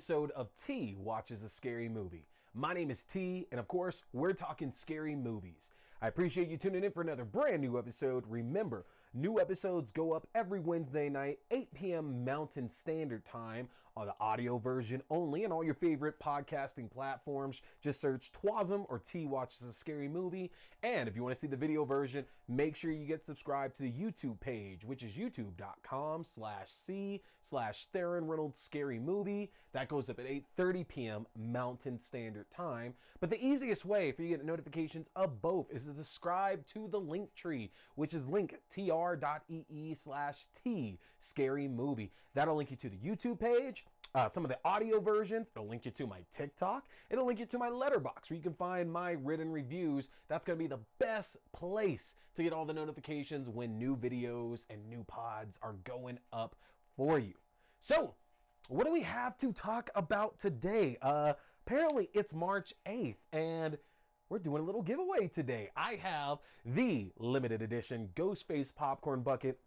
episode of T Watches a Scary Movie. My name is T, and of course, we're talking scary movies. I appreciate you tuning in for another brand new episode. Remember, new episodes go up every Wednesday night, 8 p.m. Mountain Standard Time on the audio version only and all your favorite podcasting platforms. Just search TWASM or T Watches a Scary Movie. And if you want to see the video version, make sure you get subscribed to the YouTube page, which is youtube.com/C/Theron Reynolds Scary Movie. That goes up at 8:30 p.m. Mountain Standard Time. But the easiest way for you to get notifications of both is to subscribe to the link tree, which is linktr.ee/T Scary Movie. That'll link you to the YouTube page. Some of the audio versions, it'll link you to my TikTok. It'll link you to my Letterboxd where you can find my written reviews. That's going to be the best place to get all the notifications when new videos and new pods are going up for you. So, what do we have to talk about today? Apparently it's March 8th and we're doing a little giveaway today. I have the limited edition Ghostface popcorn bucket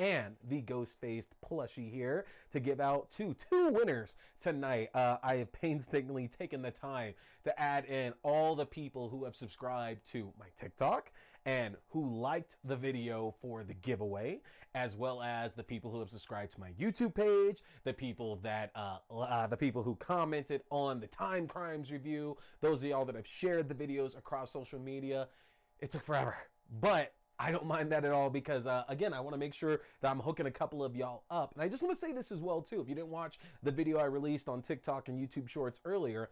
and the Ghostface plushie here to give out to two winners tonight. I have painstakingly taken the time to add in all the people who have subscribed to my TikTok and who liked the video for the giveaway, as well as the people who have subscribed to my YouTube page, the people who commented on the Time Crimes review, those of y'all that have shared the videos across social media. It took forever, but I don't mind that at all because, again, I want to make sure that I'm hooking a couple of y'all up. And I just want to say this as well, too. If you didn't watch the video I released on TikTok and YouTube Shorts earlier,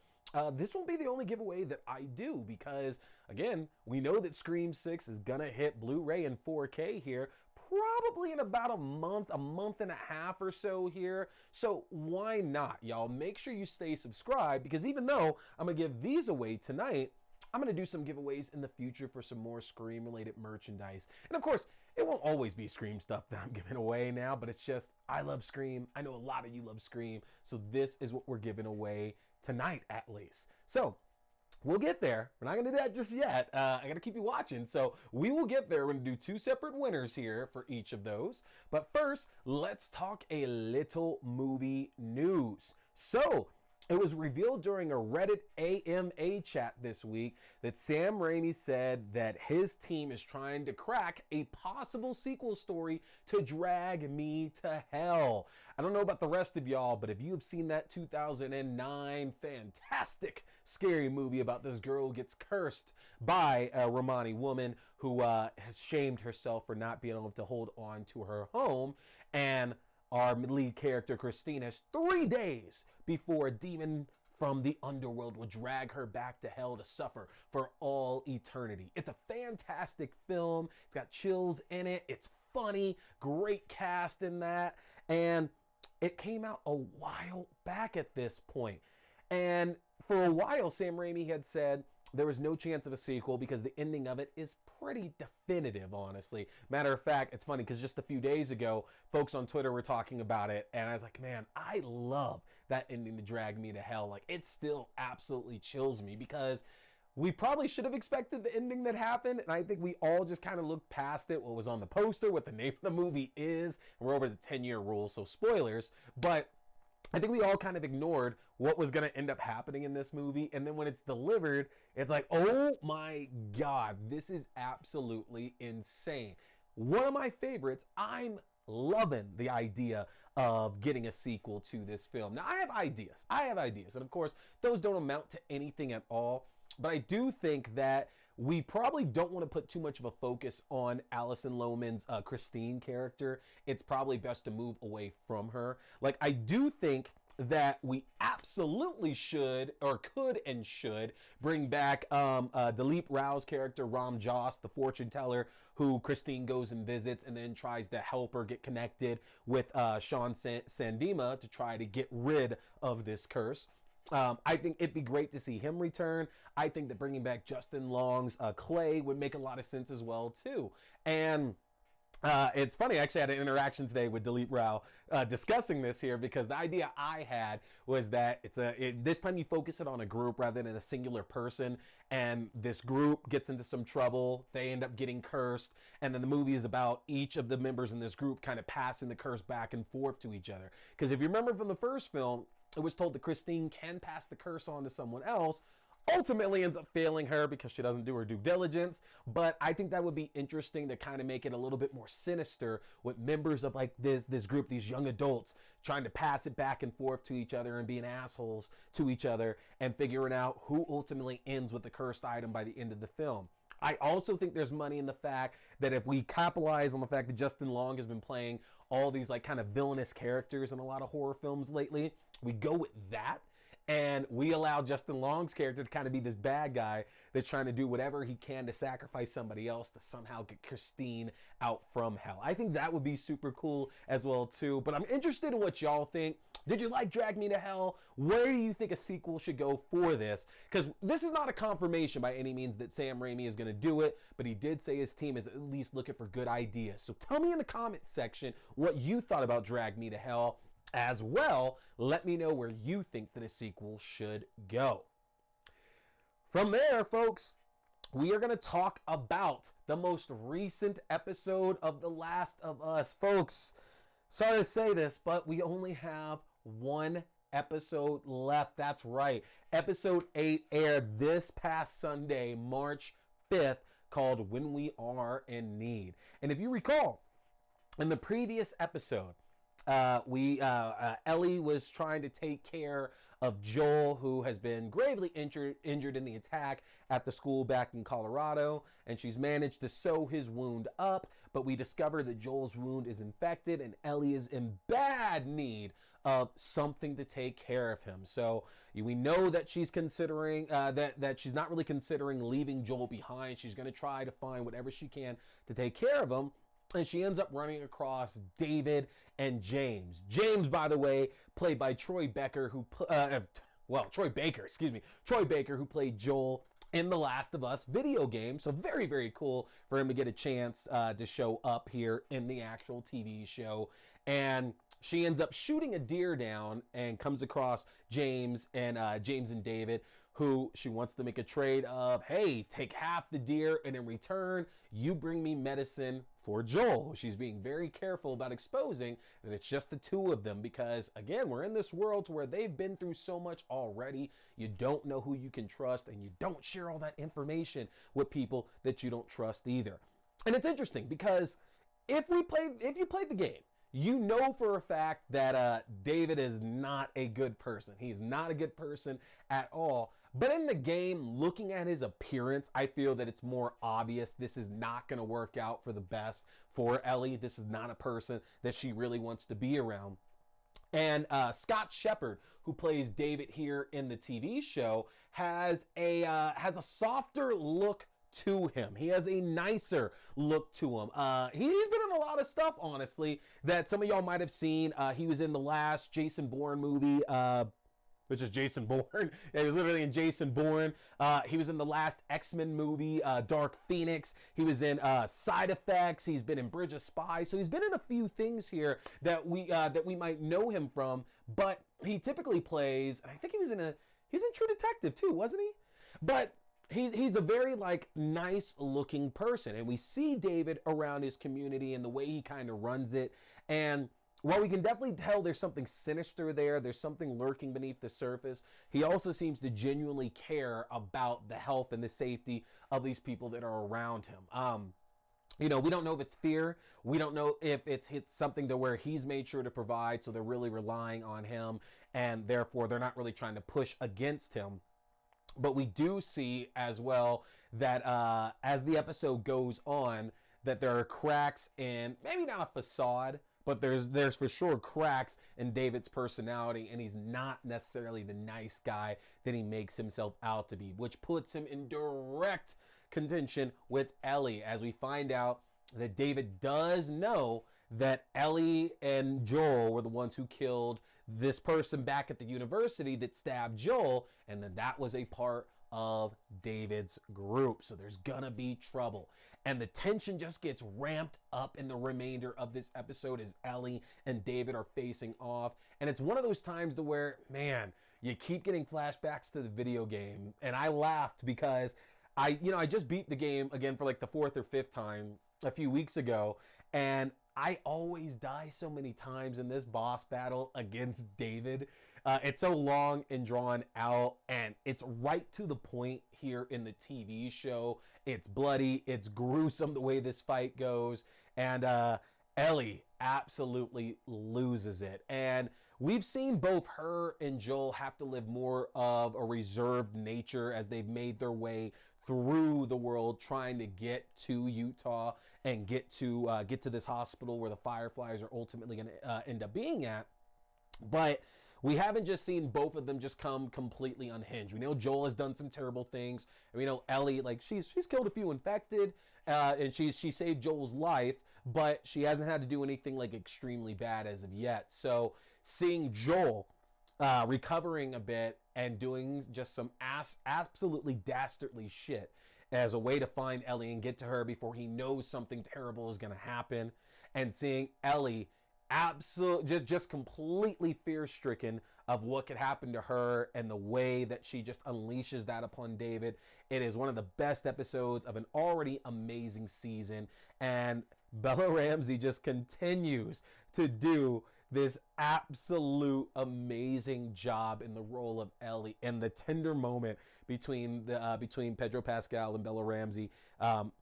this won't be the only giveaway that I do because, again, we know that Scream 6 is going to hit Blu-ray and 4K here probably in about a month and a half or so here. So why not, y'all? Make sure you stay subscribed because even though I'm going to give these away tonight, I'm going to do some giveaways in the future for some more Scream-related merchandise. And of course, it won't always be Scream stuff that I'm giving away now, but it's just, I love Scream. I know a lot of you love Scream. So this is what we're giving away tonight, at least. So we'll get there. We're not going to do that just yet. I got to keep you watching. So we will get there. We're going to do two separate winners here for each of those. But first, let's talk a little movie news. So it was revealed during a Reddit AMA chat this week that Sam Raimi said that his team is trying to crack a possible sequel story to Drag Me to Hell. I don't know about the rest of y'all, but if you have seen that 2009 fantastic scary movie about this girl who gets cursed by a Romani woman who has shamed herself for not being able to hold on to her home, and our lead character, Christine, has 3 days before a demon from the underworld will drag her back to hell to suffer for all eternity. It's a fantastic film. It's got chills in it. It's funny. Great cast in that. And it came out a while back at this point. And for a while, Sam Raimi had said there was no chance of a sequel because the ending of it is pretty definitive, honestly. Matter of fact, it's funny because just a few days ago, folks on Twitter were talking about it, and I was like, man, I love that ending to Drag Me to Hell. Like, it still absolutely chills me because we probably should have expected the ending that happened, and I think we all just kind of looked past it, what was on the poster, what the name of the movie is, and we're over the 10-year rule, so spoilers, but I think we all kind of ignored what was going to end up happening in this movie. And then when it's delivered, it's like, oh my God, this is absolutely insane. One of my favorites. I'm loving the idea of getting a sequel to this film. Now, I have ideas. And of course, those don't amount to anything at all. But I do think that we probably don't want to put too much of a focus on Alison Lohman's Christine character. It's probably best to move away from her. Like, I do think that we absolutely should, or could and should, bring back Dilip Rao's character, Ram Joss, the fortune teller, who Christine goes and visits and then tries to help her get connected with Sean Sandima to try to get rid of this curse. I think it'd be great to see him return. I think that bringing back Justin Long's Clay would make a lot of sense as well, too. And it's funny, I actually had an interaction today with Dilip Rao discussing this here because the idea I had was that this time you focus it on a group rather than a singular person, and this group gets into some trouble, they end up getting cursed, and then the movie is about each of the members in this group kind of passing the curse back and forth to each other. Because if you remember from the first film, it was told that Christine can pass the curse on to someone else. Ultimately ends up failing her because she doesn't do her due diligence. But I think that would be interesting to kind of make it a little bit more sinister with members of like this group, these young adults trying to pass it back and forth to each other and being assholes to each other and figuring out who ultimately ends with the cursed item by the end of the film. I also think there's money in the fact that if we capitalize on the fact that Justin Long has been playing all these like kind of villainous characters in a lot of horror films lately, we go with that. And we allow Justin Long's character to kind of be this bad guy that's trying to do whatever he can to sacrifice somebody else to somehow get Christine out from hell. I think that would be super cool as well too. But I'm interested in what y'all think. Did you like Drag Me to Hell? Where do you think a sequel should go for this? Because this is not a confirmation by any means that Sam Raimi is going to do it, but he did say his team is at least looking for good ideas. So tell me in the comments section what you thought about Drag Me to Hell. As well, let me know where you think that a sequel should go. From there, folks, we are going to talk about the most recent episode of The Last of Us. Folks, sorry to say this, but we only have one episode left. That's right. Episode 8 aired this past Sunday, March 5th, called When We Are in Need. And if you recall, in the previous episode, Ellie was trying to take care of Joel, who has been gravely injured in the attack at the school back in Colorado, and she's managed to sew his wound up, but we discover that Joel's wound is infected and Ellie is in bad need of something to take care of him. So we know that she's considering that she's not really considering leaving Joel behind. She's going to try to find whatever she can to take care of him. And she ends up running across David and James. James, by the way, played by Troy Baker, who played Joel in The Last of Us video game. So very, very cool for him to get a chance to show up here in the actual TV show. And she ends up shooting a deer down and comes across James and David, who she wants to make a trade of, hey, take half the deer, and in return, you bring me medicine for Joel. She's being very careful about exposing that it's just the two of them because, again, we're in this world where they've been through so much already. You don't know who you can trust, and you don't share all that information with people that you don't trust either. And it's interesting because if you played the game, you know for a fact that David is not a good person. He's not a good person at all. But in the game, looking at his appearance, I feel that it's more obvious this is not going to work out for the best for Ellie. This is not a person that she really wants to be around. And Scott Shepherd, who plays David here in the TV show, has a softer look to him. He has a nicer look to him. He's been in a lot of stuff, honestly, that some of y'all might have seen. He was in the last Jason Bourne movie, which is Jason Bourne. Yeah, he was literally in Jason Bourne. He was in the last X-Men movie, Dark Phoenix. He was in Side Effects. He's been in Bridge of Spies. So he's been in a few things here that we might know him from. But he typically plays, I think he's in True Detective too, wasn't he? But he's a very like nice looking person, and we see David around his community and the way he kind of runs it. And while we can definitely tell there's something sinister there's something lurking beneath the surface, he also seems to genuinely care about the health and the safety of these people that are around him. We don't know if it's fear. We don't know if it's something to where he's made sure to provide, so they're really relying on him, and therefore they're not really trying to push against him. But we do see as well that as the episode goes on, that there are cracks in, maybe not a facade, but there's for sure cracks in David's personality, and he's not necessarily the nice guy that he makes himself out to be, which puts him in direct contention with Ellie, as we find out that David does know that Ellie and Joel were the ones who killed this person back at the university that stabbed Joel, and then that was a part of David's group. So there's gonna be trouble. And the tension just gets ramped up in the remainder of this episode as Ellie and David are facing off. And it's one of those times to where, man, you keep getting flashbacks to the video game. And I laughed because I just beat the game again for like the 4th or 5th time a few weeks ago. And I always die so many times in this boss battle against David. It's so long and drawn out, and it's right to the point here in the TV show. It's bloody, it's gruesome the way this fight goes, and Ellie absolutely loses it. And we've seen both her and Joel have to live more of a reserved nature as they've made their way through the world trying to get to Utah and get to this hospital where the Fireflies are ultimately going to end up being at. But we haven't just seen both of them just come completely unhinged. We know Joel has done some terrible things. And we know Ellie, like she's killed a few infected, and she saved Joel's life, but she hasn't had to do anything like extremely bad as of yet. So seeing Joel recovering a bit and doing just some absolutely dastardly shit as a way to find Ellie and get to her before he knows something terrible is going to happen, and seeing Ellie just completely fear-stricken of what could happen to her and the way that she just unleashes that upon David. It is one of the best episodes of an already amazing season, and Bella Ramsey just continues to do this absolute amazing job in the role of Ellie, and the tender moment between Pedro Pascal and Bella Ramsey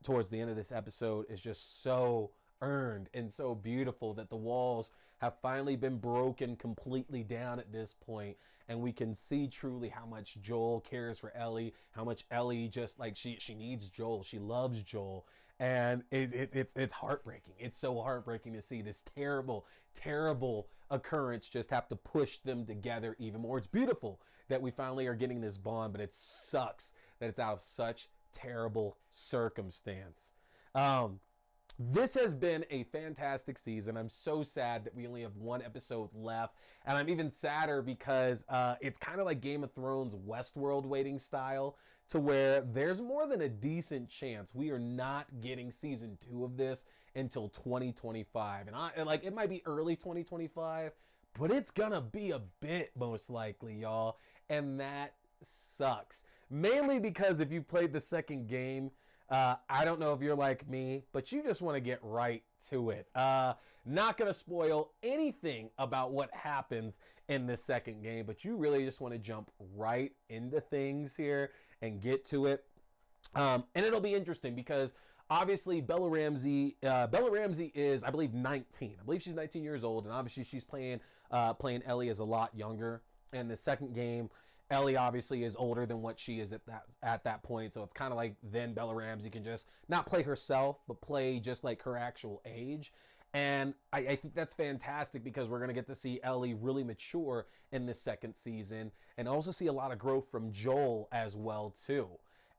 towards the end of this episode is just so earned and so beautiful that the walls have finally been broken completely down at this point, and we can see truly how much Joel cares for Ellie, how much Ellie just like she needs Joel, she loves Joel, and it's heartbreaking. It's so heartbreaking to see this terrible occurrence just have to push them together even more. It's beautiful that we finally are getting this bond, but it sucks that it's out of such terrible circumstance. This has been a fantastic season. I'm so sad that we only have one episode left. And I'm even sadder because it's kind of like Game of Thrones Westworld waiting style, to where there's more than a decent chance we are not getting season 2 of this until 2025. And like it might be early 2025, but it's gonna be a bit most likely, y'all. And that sucks. Mainly because if you played the second game, I don't know if you're like me, but you just want to get right to it. Not going to spoil anything about what happens in the second game, but you really just want to jump right into things here and get to it. And it'll be interesting because obviously Bella Ramsey is, I believe, 19. I believe she's 19 years old, and obviously she's playing Ellie as a lot younger. In the second game, Ellie obviously is older than what she is at that point, so it's kind of like then Bella Ramsey can just not play herself, but play just like her actual age. And I think that's fantastic because we're going to get to see Ellie really mature in this second season, and also see a lot of growth from Joel as well too.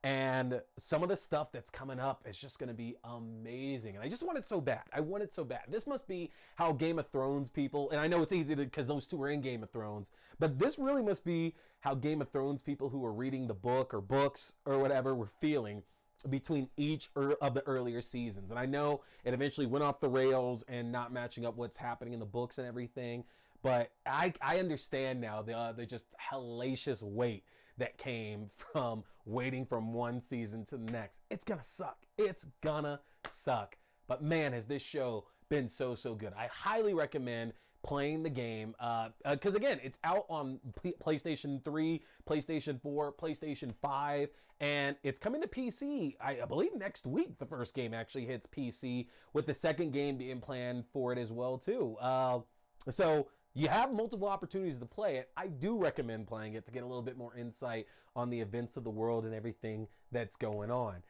And some of the stuff that's coming up is just going to be amazing. And I just want it so bad. I want it so bad. This must be how Game of Thrones people, and I know it's easy because those two are in Game of Thrones, but this really must be how Game of Thrones people who are reading the book or books or whatever were feeling between each of the earlier seasons. And I know it eventually went off the rails and not matching up what's happening in the books and everything, but I understand now the just hellacious weight that came from waiting from one season to the next. It's gonna suck. It's gonna suck. But man, has this show been so good. I highly recommend playing the game because again, it's out on PlayStation 3, PlayStation 4, PlayStation 5, and it's coming to PC. I believe next week the first game actually hits PC, with the second game being planned for it as well too. So you have multiple opportunities to play it. I do recommend playing it to get a little bit more insight on the events of the world and everything that's going on.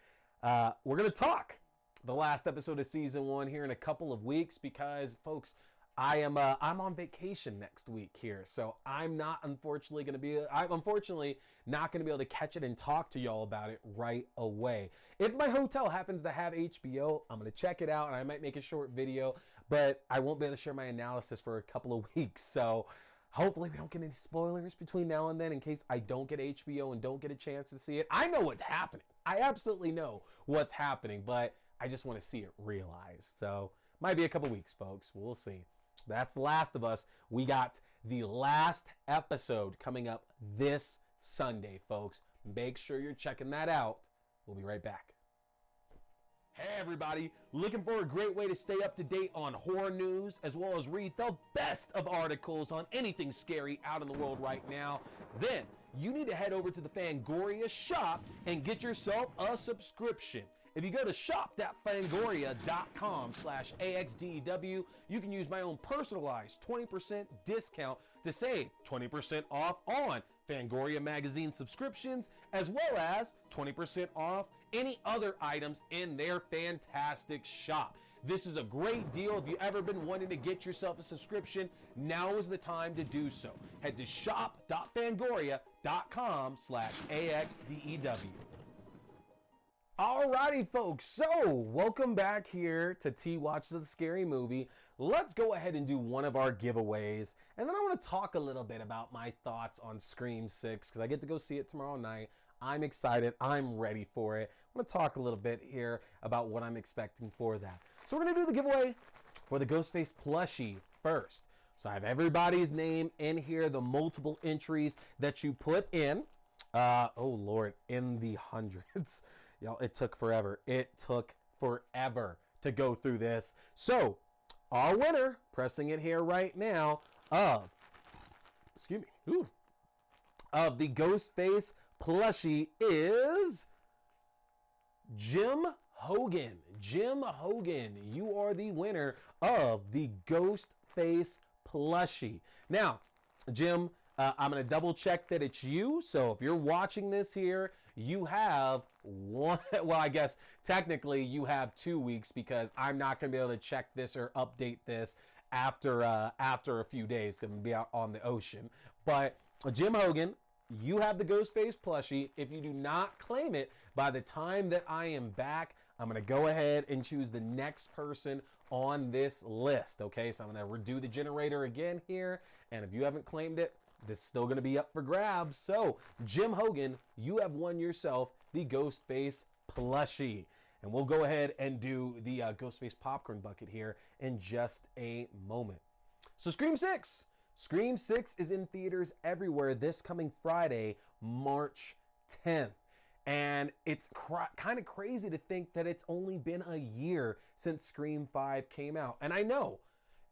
We're going to talk the last episode of season 1 here in a couple of weeks because, folks, I'm on vacation next week here, so I'm unfortunately not going to be able to catch it and talk to y'all about it right away. If my hotel happens to have HBO, I'm going to check it out and I might make a short video, but I won't be able to share my analysis for a couple of weeks. So hopefully we don't get any spoilers between now and then in case I don't get HBO and don't get a chance to see it. I know what's happening. I absolutely know what's happening, but I just want to see it realized. So might be a couple weeks, folks. We'll see. That's The Last of Us. We got the last episode coming up this Sunday, folks. Make sure you're checking that out. We'll be right back. Hey everybody, looking for a great way to stay up to date on horror news as well as read the best of articles on anything scary out in the world right now? Then you need to head over to the Fangoria shop and get yourself a subscription. If you go to shop.fangoria.com/AXDEW, you can use my own personalized 20% discount to save 20% off on Fangoria magazine subscriptions, as well as 20% off any other items in their fantastic shop. This is a great deal. If you've ever been wanting to get yourself a subscription, now is the time to do so. Head to shop.fangoria.com/AXDEW. Alrighty folks, so welcome back here to T Watches a Scary Movie. Let's go ahead and do one of our giveaways, and then I want to talk a little bit about my thoughts on Scream 6 because I get to go see it tomorrow night. I'm excited, I'm ready for it. I want to talk a little bit here about what I'm expecting for that. So we're going to do the giveaway for the Ghostface plushie first. So I have everybody's name in here, the multiple entries that you put in. Oh Lord, in the hundreds. Y'all, it took forever. It took forever to go through this. So, our winner, pressing it here right now, of the Ghostface plushie is Jim Hogan. Jim Hogan, you are the winner of the Ghostface plushie. Now, Jim, I'm going to double check that it's you. So if you're watching this here, you have one, well, I guess technically you have 2 weeks because I'm not going to be able to check this or update this after a few days. It's going to be out on the ocean. But Jim Hogan, you have the Ghostface plushie. If you do not claim it by the time that I am back, I'm going to go ahead and choose the next person on this list. Okay, so I'm going to redo the generator again here. And if you haven't claimed it, this is still going to be up for grabs. So, Jim Hogan, you have won yourself the Ghostface plushie. And we'll go ahead and do the Ghostface popcorn bucket here in just a moment. So, Scream 6. Scream 6 is in theaters everywhere this coming Friday, March 10th. And it's kind of crazy to think that it's only been a year since Scream 5 came out. And I know,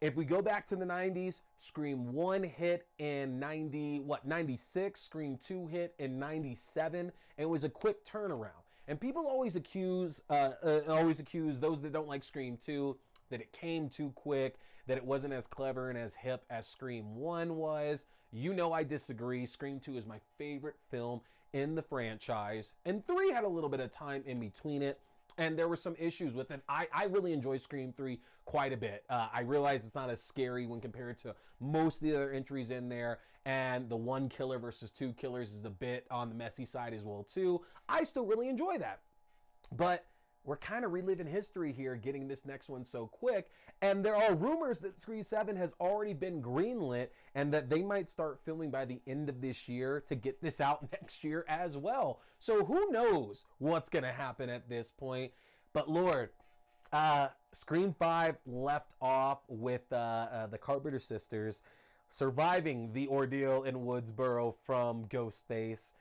if we go back to the 90s, Scream 1 hit in 96, Scream 2 hit in 97, and it was a quick turnaround. And people always accuse those that don't like Scream 2 that it came too quick, that it wasn't as clever and as hip as Scream 1 was. You know I disagree. Scream 2 is my favorite film in the franchise, and 3 had a little bit of time in between it. And there were some issues with it. I really enjoy Scream 3 quite a bit. I realize it's not as scary when compared to most of the other entries in there. And the 1 killer versus 2 killers is a bit on the messy side as well, too. I still really enjoy that. But we're kind of reliving history here, getting this next one so quick. And there are rumors that Scream 7 has already been greenlit and that they might start filming by the end of this year to get this out next year as well. So who knows what's going to happen at this point. But Lord, Scream 5 left off with the Carpenter sisters surviving the ordeal in Woodsboro from Ghostface.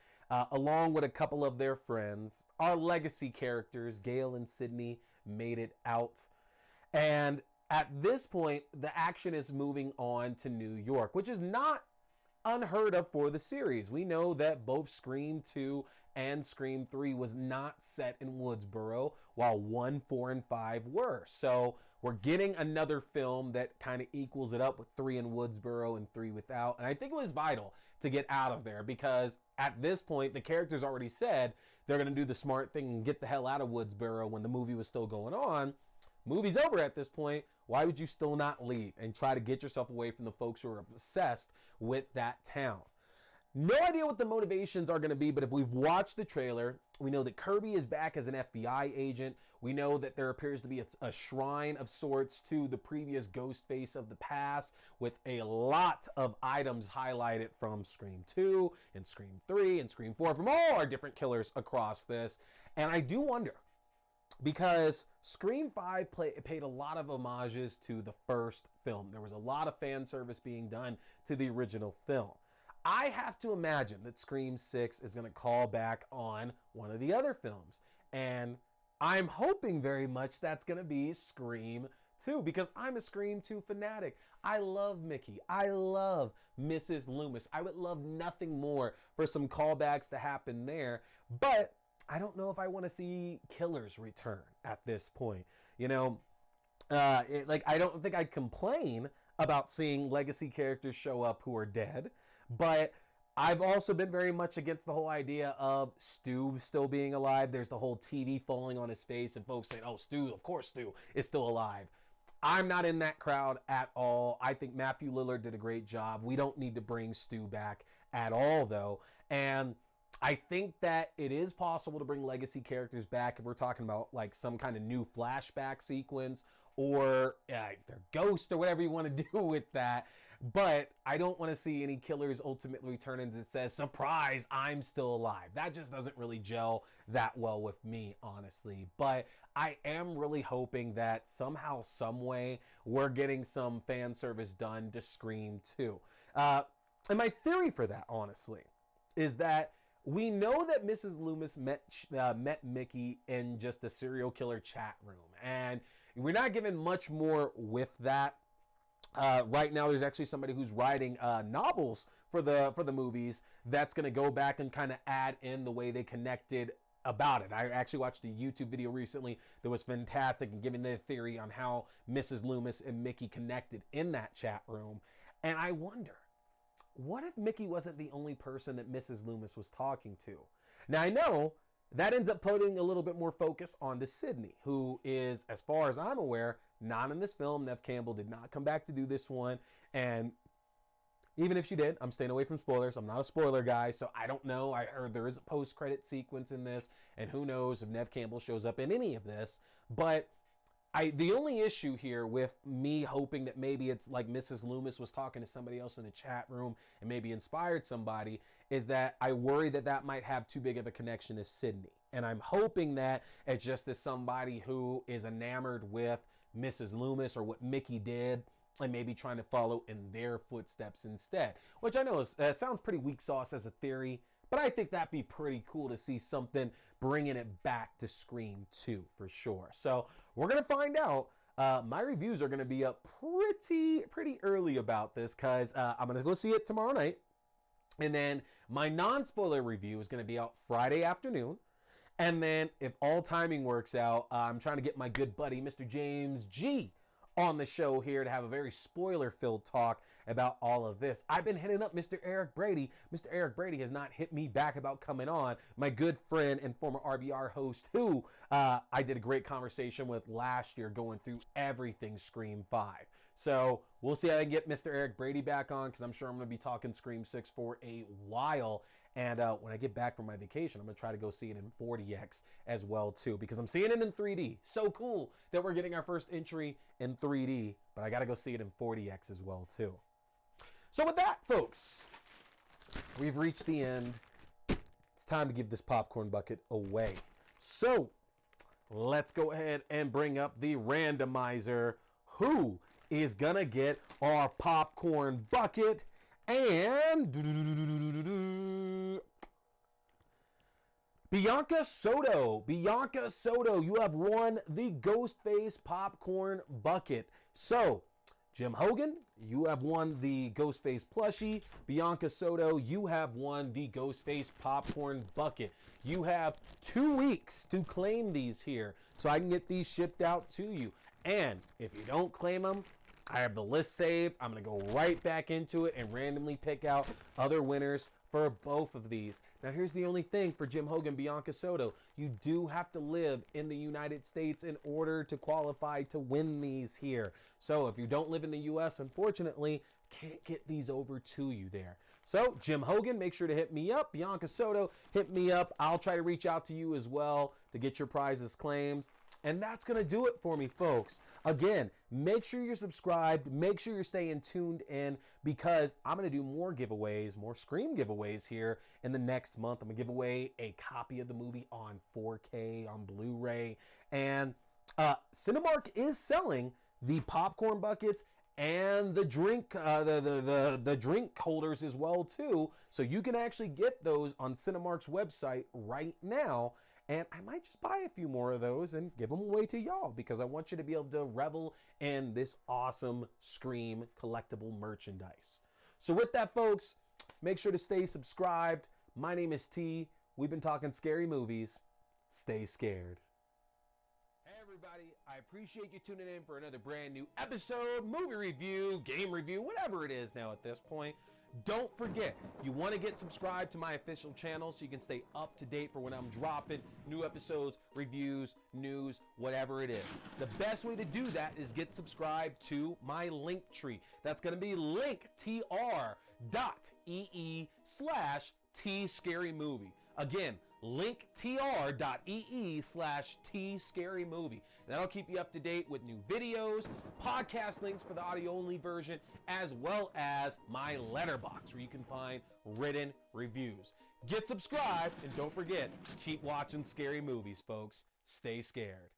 Along with a couple of their friends. Our legacy characters, Gail and Sydney, made it out. And at this point, the action is moving on to New York, which is not unheard of for the series. We know that both Scream 2 and Scream 3 was not set in Woodsboro, while 1, 4, and 5 were. So we're getting another film that kind of equals it up with 3 in Woodsboro and 3 without. And I think it was vital to get out of there because at this point, the characters already said they're going to do the smart thing and get the hell out of Woodsboro when the movie was still going on. Movie's over at this point. Why would you still not leave and try to get yourself away from the folks who are obsessed with that town? No idea what the motivations are going to be, but if we've watched the trailer, we know that Kirby is back as an FBI agent. We know that there appears to be a shrine of sorts to the previous Ghostface of the past with a lot of items highlighted from Scream 2 and Scream 3 and Scream 4 from all our different killers across this. And I do wonder, because Scream 5 paid a lot of homages to the first film. There was a lot of fan service being done to the original film. I have to imagine that Scream 6 is going to call back on one of the other films. And I'm hoping very much that's going to be Scream 2 because I'm a Scream 2 fanatic. I love Mickey. I love Mrs. Loomis. I would love nothing more for some callbacks to happen there. But I don't know if I want to see killers return at this point. You know, I don't think I'd complain about seeing legacy characters show up who are dead, but I've also been very much against the whole idea of Stu still being alive. There's the whole TV falling on his face and folks saying, oh, Stu, of course Stu is still alive. I'm not in that crowd at all. I think Matthew Lillard did a great job. We don't need to bring Stu back at all, though. And I think that it is possible to bring legacy characters back if we're talking about like some kind of new flashback sequence or their ghost or whatever you want to do with that. But I don't want to see any killers ultimately return and that says, surprise, I'm still alive. That just doesn't really gel that well with me, honestly. But I am really hoping that somehow, some way, we're getting some fan service done to Scream 2. And my theory for that, honestly, is that we know that Mrs. Loomis met Mickey in just a serial killer chat room. And we're not given much more with that. Right now, there's actually somebody who's writing novels for the movies that's going to go back and kind of add in the way they connected about it. I actually watched a YouTube video recently that was fantastic and giving their theory on how Mrs. Loomis and Mickey connected in that chat room. And I wonder, what if Mickey wasn't the only person that Mrs. Loomis was talking to? Now, I know that ends up putting a little bit more focus onto Sydney, who is, as far as I'm aware, not in this film. Neve Campbell did not come back to do this one. And even if she did, I'm staying away from spoilers. I'm not a spoiler guy, so I don't know. I heard there is a post-credit sequence in this, and who knows if Neve Campbell shows up in any of this. But the only issue here with me hoping that maybe it's like Mrs. Loomis was talking to somebody else in the chat room and maybe inspired somebody is that I worry that that might have too big of a connection as Sydney. And I'm hoping that it's just as somebody who is enamored with Mrs. Loomis or what Mickey did and maybe trying to follow in their footsteps instead, which I know sounds pretty weak sauce as a theory, but I think that'd be pretty cool to see something bringing it back to Scream 2 for sure. So we're going to find out. My reviews are going to be up pretty early about this because I'm going to go see it tomorrow night. And then my non-spoiler review is going to be out Friday afternoon. And then if all timing works out, I'm trying to get my good buddy, Mr. James G, on the show here to have a very spoiler-filled talk about all of this. I've been hitting up Mr. Eric Brady. Mr. Eric Brady has not hit me back about coming on. My good friend and former RBR host who I did a great conversation with last year going through everything Scream 5. So we'll see how I can get Mr. Eric Brady back on because I'm sure I'm going to be talking Scream 6 for a while. And when I get back from my vacation, I'm going to try to go see it in 40X as well, too, because I'm seeing it in 3D. So cool that we're getting our first entry in 3D, but I got to go see it in 40X as well, too. So with that, folks, we've reached the end. It's time to give this popcorn bucket away. So let's go ahead and bring up the randomizer. Who is going to get our popcorn bucket? And Bianca Soto, you have won the Ghostface popcorn bucket. So, Jim Hogan, you have won the Ghostface plushie. Bianca Soto, you have won the Ghostface popcorn bucket. You have 2 weeks to claim these here so I can get these shipped out to you. And if you don't claim them, I have the list saved. I'm going to go right back into it and randomly pick out other winners for both of these. Now, here's the only thing for Jim Hogan, Bianca Soto. You do have to live in the United States in order to qualify to win these here. So if you don't live in the U.S., unfortunately, can't get these over to you there. So Jim Hogan, make sure to hit me up. Bianca Soto, hit me up. I'll try to reach out to you as well to get your prizes claimed. And that's going to do it for me, folks. Again, make sure you're subscribed. Make sure you're staying tuned in because I'm going to do more giveaways, more Scream giveaways here in the next month. I'm going to give away a copy of the movie on 4K, on Blu-ray. And Cinemark is selling the popcorn buckets and the drink, the drink holders as well, too. So you can actually get those on Cinemark's website right now. And I might just buy a few more of those and give them away to y'all because I want you to be able to revel in this awesome Scream collectible merchandise. So with that, folks, make sure to stay subscribed. My name is T. We've been talking scary movies. Stay scared. Hey everybody, I appreciate you tuning in for another brand new episode, movie review, game review, whatever it is now at this point. Don't forget, you want to get subscribed to my official channel so you can stay up to date for when I'm dropping new episodes, reviews, news, whatever it is. The best way to do that is get subscribed to my link tree. That's going to be linktr.ee/tscarymovie. Again, linktr.ee/tscarymovie. That'll keep you up to date with new videos, podcast links for the audio-only version, as well as my letterbox where you can find written reviews. Get subscribed, and don't forget, keep watching scary movies, folks. Stay scared.